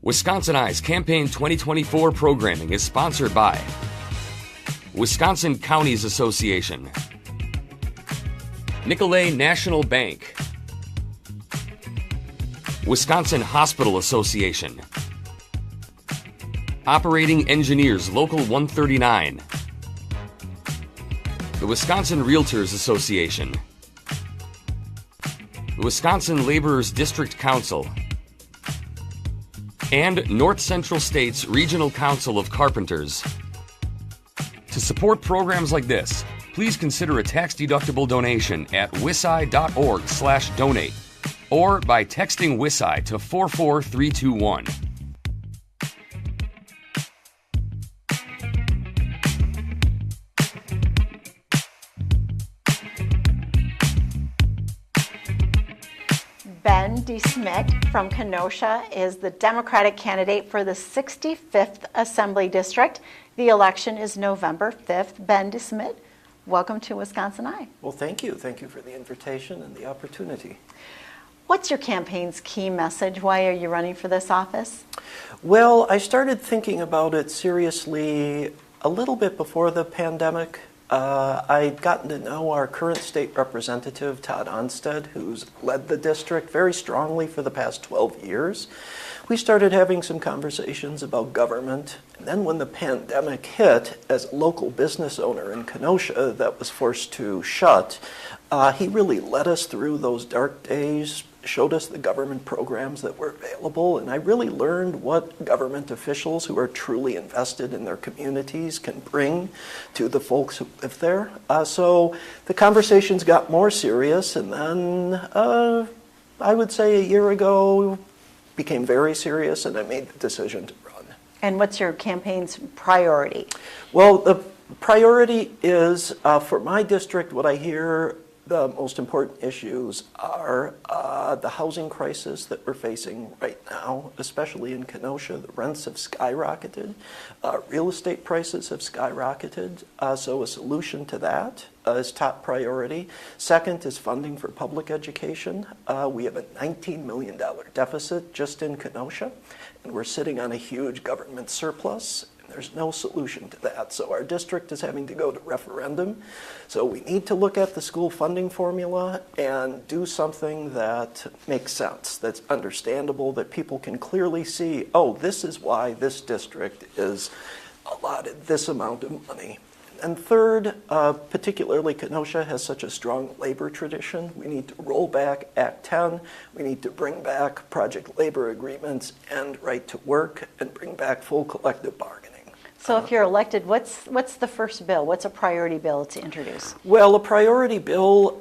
WisconsinEye's Campaign 2024 programming is sponsored by Wisconsin Counties Association, Nicolet National Bank, Wisconsin Hospital Association, Operating Engineers Local 139, the Wisconsin Realtors Association, the Wisconsin Laborers District Council, and North Central State's Regional Council of Carpenters. To support programs like this, please consider a tax-deductible donation at wiseye.org/donate or by texting WisEye to 44321. DeSmidt from Kenosha is the Democratic candidate for the 65th Assembly District. The election is November 5th. Ben DeSmidt, welcome to WisconsinEye. Well, thank you. Thank you for the invitation and the opportunity. What's your campaign's key message? Why are you running for this office? Well, I started thinking about it seriously a little bit before the pandemic. I'd gotten to know our current state representative, Todd Onstead, who's led the district very strongly for the past 12 years. We started having some conversations about government, and then when the pandemic hit, as a local business owner in Kenosha that was forced to shut, he really led us through those dark days, showed us the government programs that were available, and I really learned what government officials who are truly invested in their communities can bring to the folks who live there. So the conversations got more serious, and then I would say a year ago became very serious, and I made the decision to run. And what's your campaign's priority? Well, the priority is, for my district, what I hear the most important issues are the housing crisis that we're facing right now, especially in Kenosha. The rents have skyrocketed. Real estate prices have skyrocketed. So a solution to that is top priority. Second is funding for public education. We have a $19 million deficit just in Kenosha, and we're sitting on a huge government surplus. There's no solution to that. So our district is having to go to referendum. So we need to look at the school funding formula and do something that makes sense, that's understandable, that people can clearly see, oh, this is why this district is allotted this amount of money. And third, particularly Kenosha has such a strong labor tradition. We need to roll back Act 10. We need to bring back project labor agreements and right to work and bring back full collective bargaining. So if you're elected, what's the first bill? What's a priority bill to introduce? Well, a priority bill,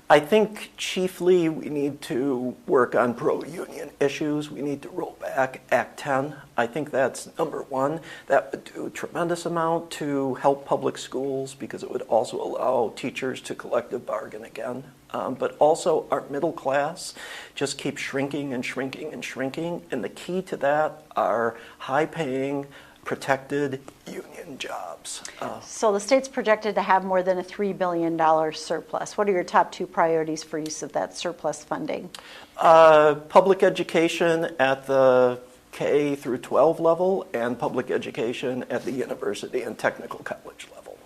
I think chiefly we need to work on pro-union issues. We need to roll back Act 10. I think that's number one. That would do a tremendous amount to help public schools because it would also allow teachers to collective bargain again. But also our middle class just keeps shrinking and shrinking and shrinking. And the key to that are high-paying, protected union jobs. So the state's projected to have more than a $3 billion surplus. What are your top two priorities for use of that surplus funding? Public education at the K through 12 level and public education at the university and technical college level.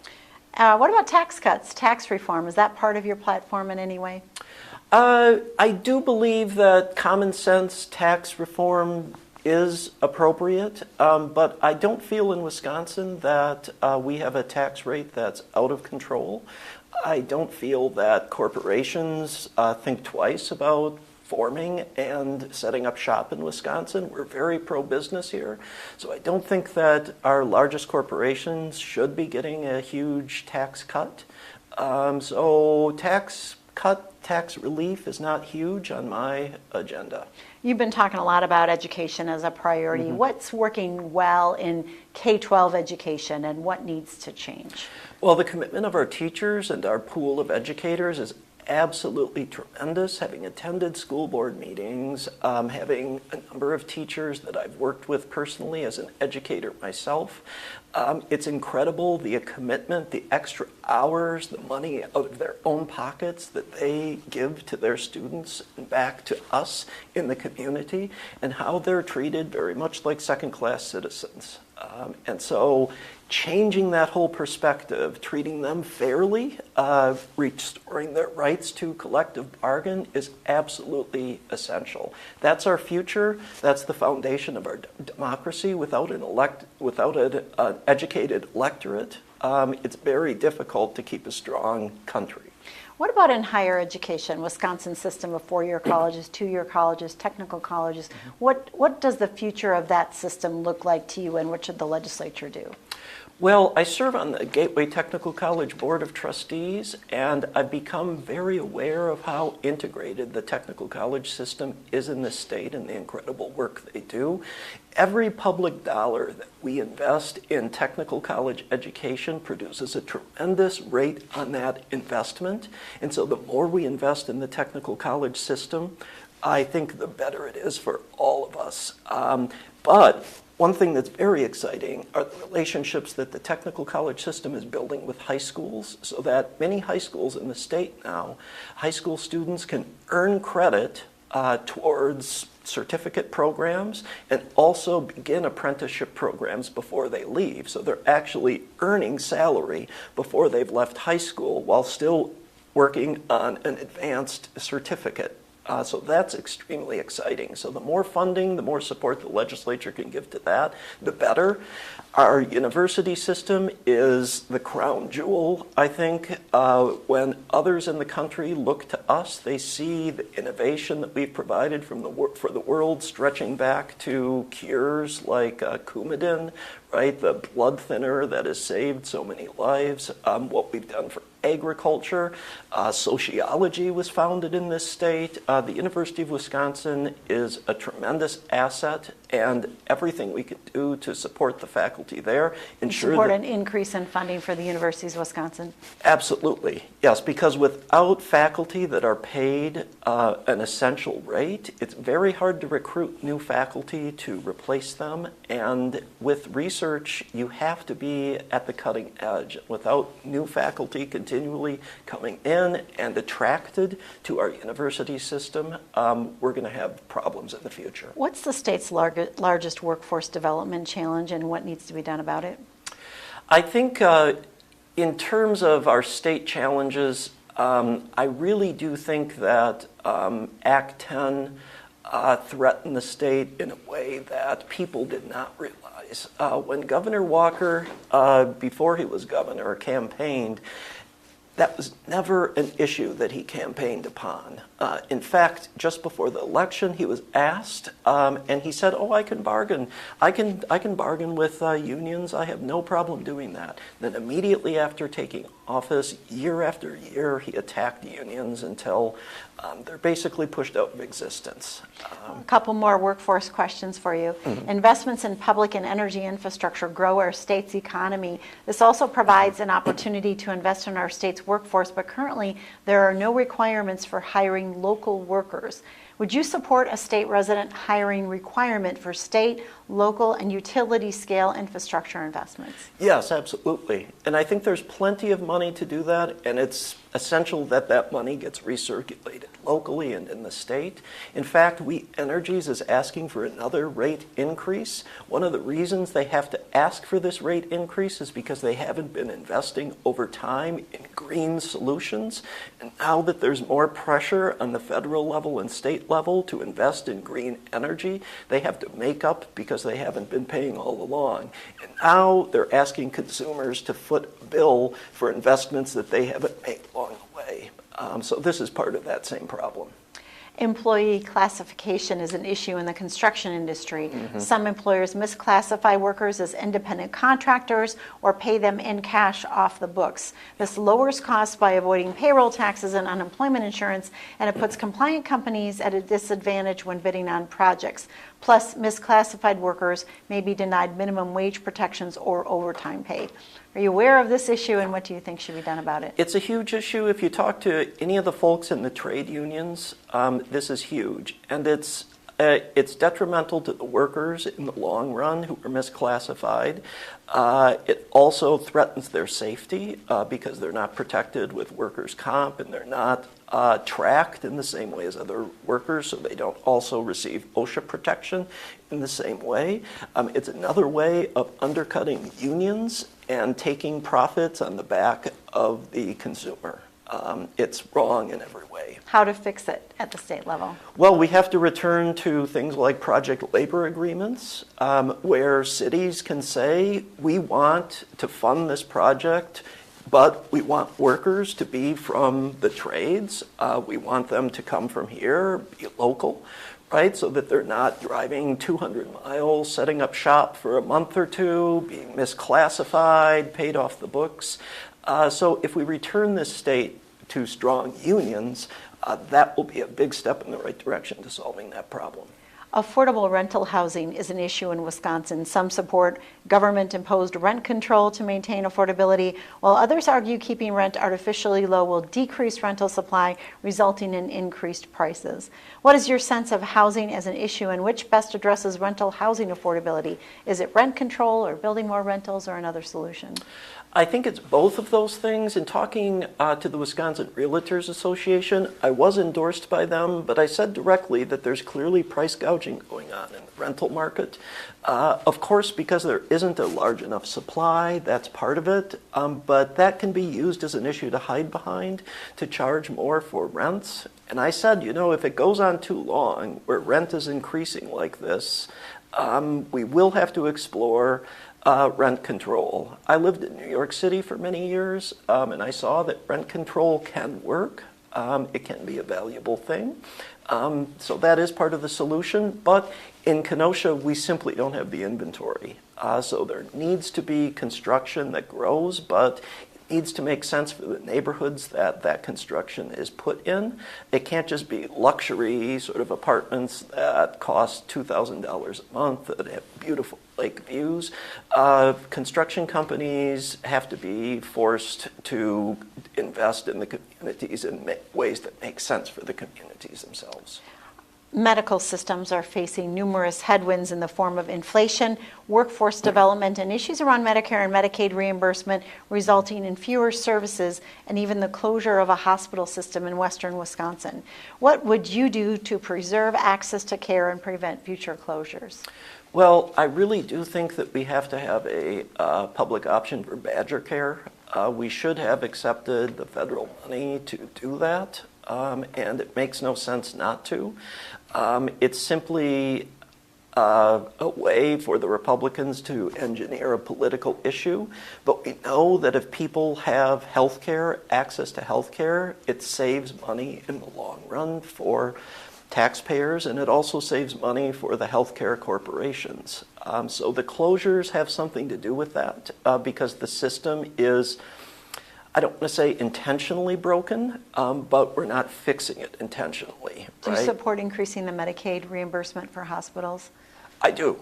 What about tax cuts, tax reform? Is that part of your platform in any way? I do believe that common sense tax reform is appropriate, but I don't feel in Wisconsin that we have a tax rate that's out of control. I don't feel that corporations think twice about forming and setting up shop in Wisconsin. We're very pro-business here, so I don't think that our largest corporations should be getting a huge tax cut. So tax cut, tax relief is not huge on my agenda. You've been talking a lot about education as a priority. Mm-hmm. What's working well in K-12 education and what needs to change? Well, the commitment of our teachers and our pool of educators is absolutely tremendous. Having attended school board meetings, having a number of teachers that I've worked with personally as an educator myself, it's incredible the commitment, the extra hours, the money out of their own pockets that they give to their students and back to us in the community, and how they're treated very much like second-class citizens. And so changing that whole perspective, treating them fairly, restoring their rights to collective bargain is absolutely essential. That's our future. That's the foundation of our democracy. Without an educated electorate, it's very difficult to keep a strong country. What about in higher education? Wisconsin's system of four-year colleges, two-year colleges, technical colleges. What does the future of that system look like to you, and what should the legislature do? Well, I serve on the Gateway Technical College Board of Trustees, and I've become very aware of how integrated the technical college system is in this state and the incredible work they do. Every public dollar that we invest in technical college education produces a tremendous rate on that investment. And so the more we invest in the technical college system, I think the better it is for all of us. But one thing that's very exciting are the relationships that the technical college system is building with high schools, so that many high schools in the state now, high school students can earn credit towards certificate programs and also begin apprenticeship programs before they leave. So they're actually earning salary before they've left high school while still working on an advanced certificate. So that's extremely exciting. So the more funding, the more support the legislature can give to that, the better. Our university system is the crown jewel, I think. When others in the country look to us, they see the innovation that we've provided for the world, stretching back to cures like Coumadin, right? The blood thinner that has saved so many lives. What we've done for agriculture, sociology was founded in this state. The University of Wisconsin is a tremendous asset, and everything we can do to support the faculty there, ensure support an increase in funding for the Universities of Wisconsin. Absolutely, yes, because without faculty that are paid an essential rate, it's very hard to recruit new faculty to replace them. And with research, you have to be at the cutting edge. Without new faculty continually coming in and attracted to our university system, we're going to have problems in the future. What's the state's largest workforce development challenge, and what needs to be done about it? I think in terms of our state challenges, I really do think that Act 10 threatened the state in a way that people did not realize. When Governor Walker, before he was governor, campaigned, that was never an issue that he campaigned upon. In fact, just before the election, he was asked, and he said, "Oh, I can bargain. I can bargain with unions. I have no problem doing that." Then immediately after taking office, year after year, he attacked unions until they're basically pushed out of existence. A couple more workforce questions for you. Mm-hmm. Investments in public and energy infrastructure grow our state's economy. This also provides an opportunity to invest in our state's workforce, but currently there are no requirements for hiring local workers. Would you support a state resident hiring requirement for state, local, and utility scale infrastructure investments? Yes, absolutely. And I think there's plenty of money to do that, and it's essential that that money gets recirculated locally and in the state. In fact, We Energies is asking for another rate increase. One of the reasons they have to ask for this rate increase is because they haven't been investing over time in green solutions. And now that there's more pressure on the federal level and state level to invest in green energy, they have to make up because they haven't been paying all along. And now they're asking consumers to foot a bill for investments that they haven't made along the way. So this is part of that same problem. Employee classification is an issue in the construction industry. Mm-hmm. Some employers misclassify workers as independent contractors or pay them in cash off the books. This lowers costs by avoiding payroll taxes and unemployment insurance, and it puts compliant companies at a disadvantage when bidding on projects. Plus, misclassified workers may be denied minimum wage protections or overtime pay. Are you aware of this issue, and what do you think should be done about it? It's a huge issue. If you talk to any of the folks in the trade unions, this is huge, and it's detrimental to the workers in the long run who are misclassified. It also threatens their safety because they're not protected with workers' comp, and they're not tracked in the same way as other workers, so they don't also receive OSHA protection in the same way. It's another way of undercutting unions and taking profits on the back of the consumer. It's wrong in every way. How to fix it at the state level? Well, we have to return to things like project labor agreements, where cities can say, we want to fund this project, but we want workers to be from the trades. We want them to come from here, be local, right? So that they're not driving 200 miles, setting up shop for a month or two, being misclassified, paid off the books. So if we return this state to strong unions, that will be a big step in the right direction to solving that problem. Affordable rental housing is an issue in Wisconsin. Some support government-imposed rent control to maintain affordability, while others argue keeping rent artificially low will decrease rental supply, resulting in increased prices. What is your sense of housing as an issue, and which best addresses rental housing affordability? Is it rent control, or building more rentals, or another solution? I think it's both of those things. In talking to the Wisconsin Realtors Association, I was endorsed by them, but I said directly that there's clearly price gouging going on in the rental market. Of course, because there isn't a large enough supply, that's part of it, but that can be used as an issue to hide behind, to charge more for rents. And I said, if it goes on too long, where rent is increasing like this, we will have to explore rent control. I lived in New York City for many years, and I saw that rent control can work. It can be a valuable thing. So that is part of the solution. But in Kenosha, we simply don't have the inventory. So there needs to be construction that grows, but it needs to make sense for the neighborhoods that that construction is put in. It can't just be luxury sort of apartments that cost $2,000 a month that have beautiful lake views. Construction companies have to be forced to invest in the communities in ways that make sense for the communities themselves. Medical systems are facing numerous headwinds in the form of inflation, workforce development, and issues around Medicare and Medicaid reimbursement, resulting in fewer services and even the closure of a hospital system in western Wisconsin. What would you do to preserve access to care and prevent future closures? Well, I really do think that we have to have a public option for Badger Care. We should have accepted the federal money to do that, and it makes no sense not to. It's simply a way for the Republicans to engineer a political issue, but we know that if people have health care, access to health care, it saves money in the long run for taxpayers, and it also saves money for the healthcare corporations. So the closures have something to do with that because the system is, I don't want to say intentionally broken, but we're not fixing it intentionally. Do you support increasing the Medicaid reimbursement for hospitals? I do,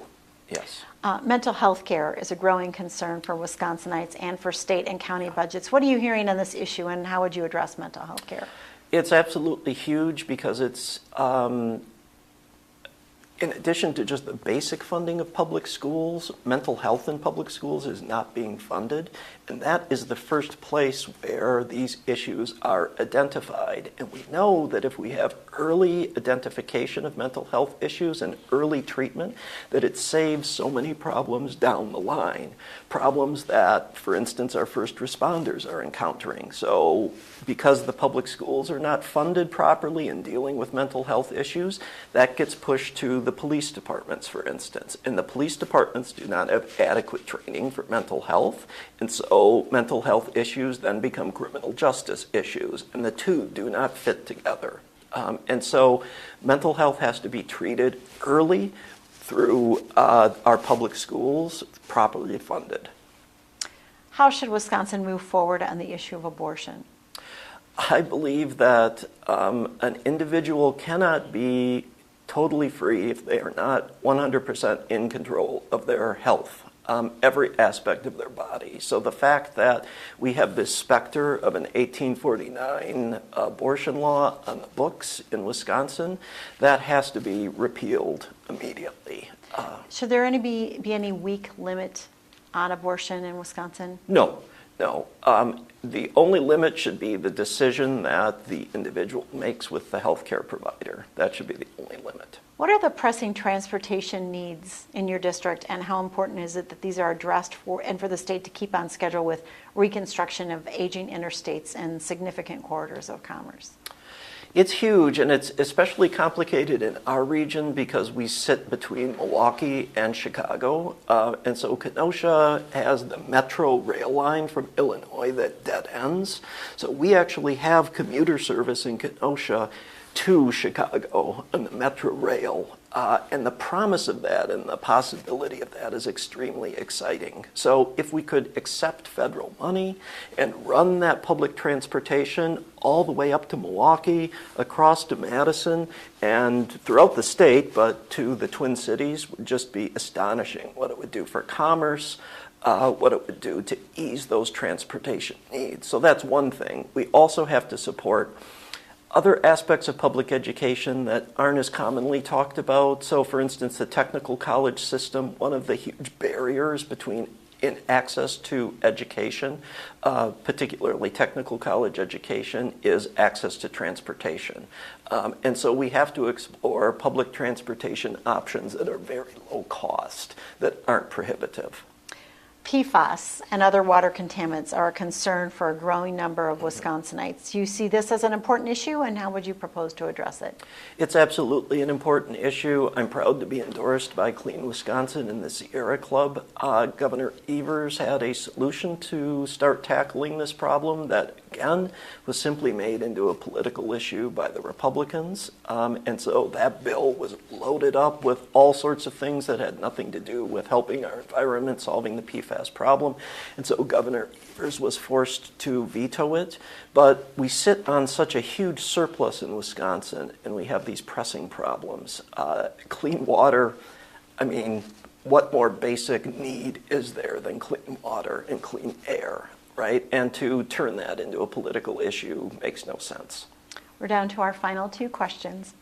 yes. Mental health care is a growing concern for Wisconsinites and for state and county budgets. What are you hearing on this issue, and how would you address mental health care? It's absolutely huge because it's, in addition to just the basic funding of public schools, mental health in public schools is not being funded. And that is the first place where these issues are identified. And we know that if we have early identification of mental health issues and early treatment, that it saves so many problems down the line. Problems that, for instance, our first responders are encountering. So because the public schools are not funded properly in dealing with mental health issues, that gets pushed to the police departments, for instance. And the police departments do not have adequate training for mental health. And so mental health issues then become criminal justice issues. And the two do not fit together. And so mental health has to be treated early through our public schools, properly funded. How should Wisconsin move forward on the issue of abortion? I believe that an individual cannot be totally free if they are not 100% in control of their health, every aspect of their body. So the fact that we have this specter of an 1849 abortion law on the books in Wisconsin, that has to be repealed immediately. Should there be any week limit on abortion in Wisconsin? No. The only limit should be the decision that the individual makes with the healthcare provider. That should be the only limit. What are the pressing transportation needs in your district, and how important is it that these are addressed for the state to keep on schedule with reconstruction of aging interstates and significant corridors of commerce? It's huge, and it's especially complicated in our region because we sit between Milwaukee and Chicago. And so Kenosha has the metro rail line from Illinois that dead ends. So we actually have commuter service in Kenosha to Chicago on the metro rail. And the promise of that and the possibility of that is extremely exciting. So if we could accept federal money and run that public transportation all the way up to Milwaukee, across to Madison, and throughout the state, but to the Twin Cities, would just be astonishing what it would do for commerce, what it would do to ease those transportation needs. So that's one thing. We also have to support other aspects of public education that aren't as commonly talked about. So for instance, the technical college system, one of the huge barriers in access to education, particularly technical college education, is access to transportation. And so we have to explore public transportation options that are very low cost, that aren't prohibitive. PFAS and other water contaminants are a concern for a growing number of Wisconsinites. Do you see this as an important issue, and how would you propose to address it? It's absolutely an important issue. I'm proud to be endorsed by Clean Wisconsin and the Sierra Club. Governor Evers had a solution to start tackling this problem that, again, was simply made into a political issue by the Republicans. And so that bill was loaded up with all sorts of things that had nothing to do with helping our environment, solving the PFAS problem. And so Governor Evers was forced to veto it. But we sit on such a huge surplus in Wisconsin, and we have these pressing problems. Clean water, I mean, what more basic need is there than clean water and clean air, right? And to turn that into a political issue makes no sense. We're down to our final two questions.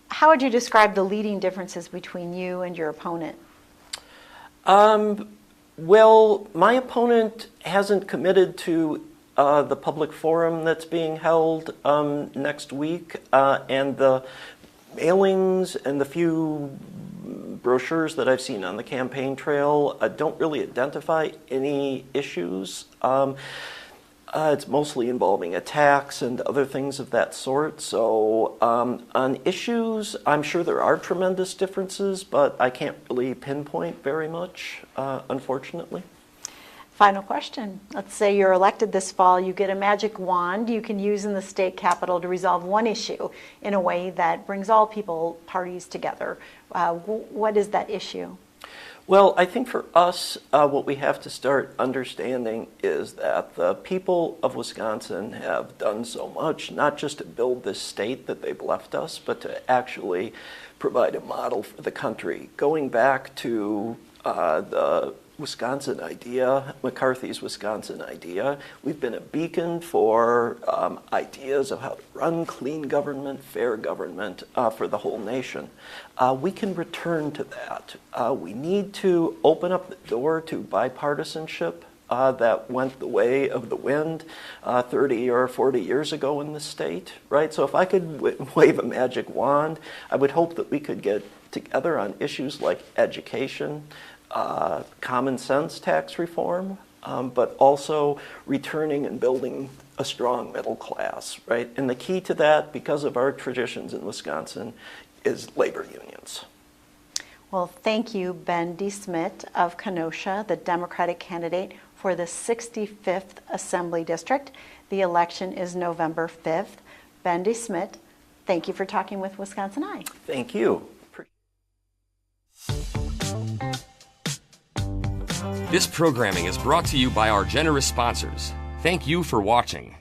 How would you describe the leading differences between you and your opponent? Well, my opponent hasn't committed to the public forum that's being held next week, and the mailings and the few brochures that I've seen on the campaign trail don't really identify any issues. It's mostly involving attacks and other things of that sort. So on issues, I'm sure there are tremendous differences, but I can't really pinpoint very much, unfortunately. Final question. Let's say you're elected this fall. You get a magic wand you can use in the state capitol to resolve one issue in a way that brings all parties together. What is that issue? Well, I think for us, what we have to start understanding is that the people of Wisconsin have done so much, not just to build this state that they've left us, but to actually provide a model for the country. Going back to the Wisconsin idea, McCarthy's Wisconsin idea, we've been a beacon for ideas of how to run clean government, fair government for the whole nation. We can return to that. We need to open up the door to bipartisanship that went the way of the wind 30 or 40 years ago in the state, right? So if I could wave a magic wand, I would hope that we could get together on issues like education, common sense tax reform, but also returning and building a strong middle class, right? And the key to that, because of our traditions in Wisconsin, is labor unions. Well, thank you, Ben DeSmidt of Kenosha, the Democratic candidate for the 65th Assembly District. The election is November 5th. Ben DeSmidt, thank you for talking with WisconsinEye. Thank you. This programming is brought to you by our generous sponsors. Thank you for watching.